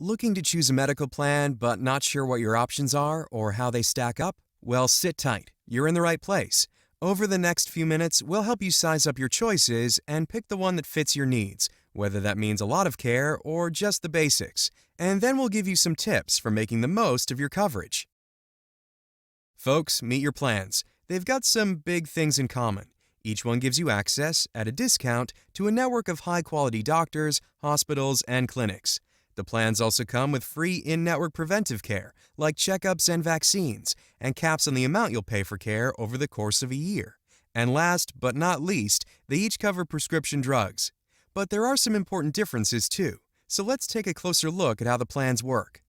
Looking to choose a medical plan but not sure what your options are or how they stack up? Well, sit tight. You're in the right place. Over the next few minutes, we'll help you size up your choices and pick the one that fits your needs, whether that means a lot of care or just the basics. And then we'll give you some tips for making the most of your coverage. Folks, meet your plans. They've got some big things in common. Each one gives you access, at a discount, to a network of high-quality doctors, hospitals, and clinics. The plans also come with free in-network preventive care, like checkups and vaccines, and caps on the amount you'll pay for care over the course of a year. And last but not least, they each cover prescription drugs. But there are some important differences too, so let's take a closer look at how the plans work.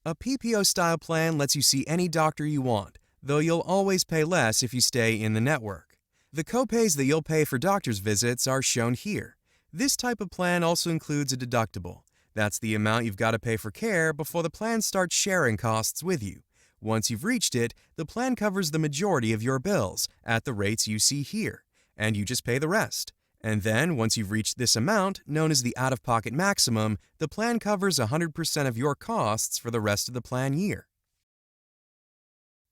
A PPO-style plan lets you see any doctor you want, though you'll always pay less if you stay in the network. The copays that you'll pay for doctor's visits are shown here. This type of plan also includes a deductible. That's the amount you've got to pay for care before the plan starts sharing costs with you. Once you've reached it, the plan covers the majority of your bills at the rates you see here, and you just pay the rest. And then, once you've reached this amount, known as the out-of-pocket maximum, the plan covers 100% of your costs for the rest of the plan year.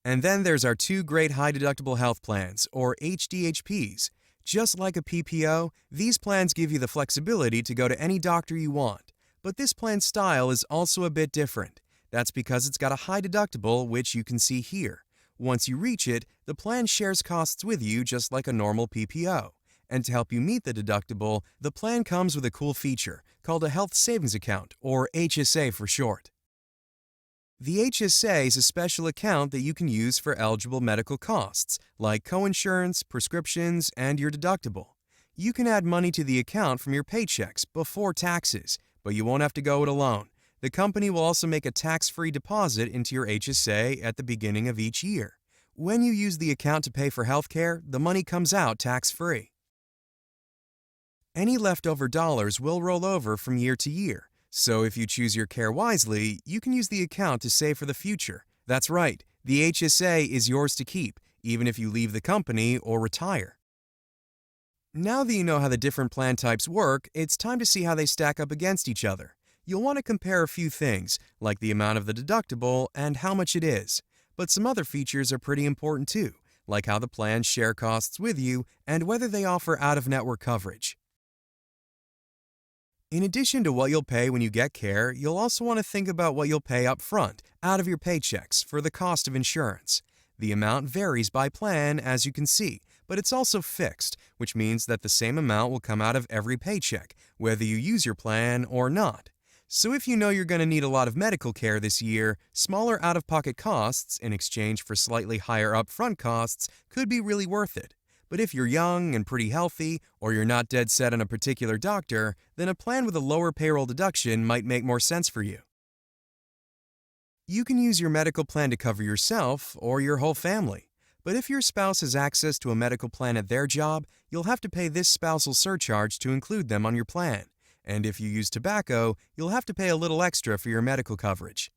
And then there's our two great high-deductible health plans, or HDHPs. Just like a PPO, these plans give you the flexibility to go to any doctor you want. But this plan style is also a bit different. That's because it's got a high deductible, which you can see here. Once you reach it, the plan shares costs with you just like a normal PPO. And to help you meet the deductible, the plan comes with a cool feature called a Health Savings Account, or HSA for short. The HSA is a special account that you can use for eligible medical costs, like coinsurance, prescriptions, and your deductible. You can add money to the account from your paychecks before taxes, but you won't have to go it alone. The company will also make a tax-free deposit into your HSA at the beginning of each year. When you use the account to pay for healthcare, the money comes out tax-free. Any leftover dollars will roll over from year to year. So if you choose your care wisely, you can use the account to save for the future. That's right, the HSA is yours to keep, even if you leave the company or retire. Now that you know how the different plan types work, it's time to see how they stack up against each other. You'll want to compare a few things, like the amount of the deductible and how much it is. But some other features are pretty important too, like how the plans share costs with you and whether they offer out-of-network coverage. In addition to what you'll pay when you get care, you'll also want to think about what you'll pay up front, out of your paychecks, for the cost of insurance. The amount varies by plan, as you can see, but it's also fixed, which means that the same amount will come out of every paycheck, whether you use your plan or not. So if you know you're going to need a lot of medical care this year, smaller out-of-pocket costs in exchange for slightly higher upfront costs could be really worth it. But if you're young and pretty healthy, or you're not dead set on a particular doctor, then a plan with a lower payroll deduction might make more sense for you. You can use your medical plan to cover yourself or your whole family. But if your spouse has access to a medical plan at their job, you'll have to pay this spousal surcharge to include them on your plan. And if you use tobacco, you'll have to pay a little extra for your medical coverage.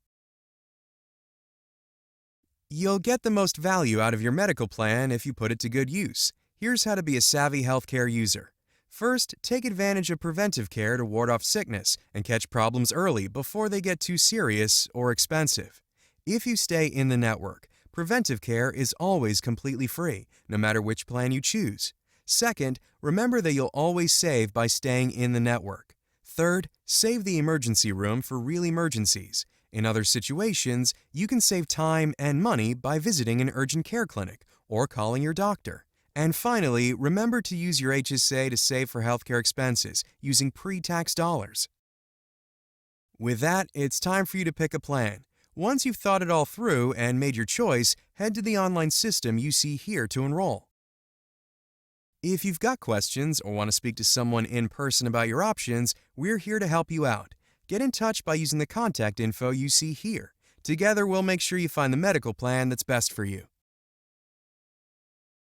You'll get the most value out of your medical plan if you put it to good use. Here's how to be a savvy healthcare user. First, take advantage of preventive care to ward off sickness and catch problems early before they get too serious or expensive. If you stay in the network, preventive care is always completely free, no matter which plan you choose. Second, remember that you'll always save by staying in the network. Third, save the emergency room for real emergencies. In other situations, you can save time and money by visiting an urgent care clinic or calling your doctor. And finally, remember to use your HSA to save for healthcare expenses using pre-tax dollars. With that, it's time for you to pick a plan. Once you've thought it all through and made your choice, head to the online system you see here to enroll. If you've got questions or want to speak to someone in person about your options, we're here to help you out. Get in touch by using the contact info you see here. Together, we'll make sure you find the medical plan that's best for you.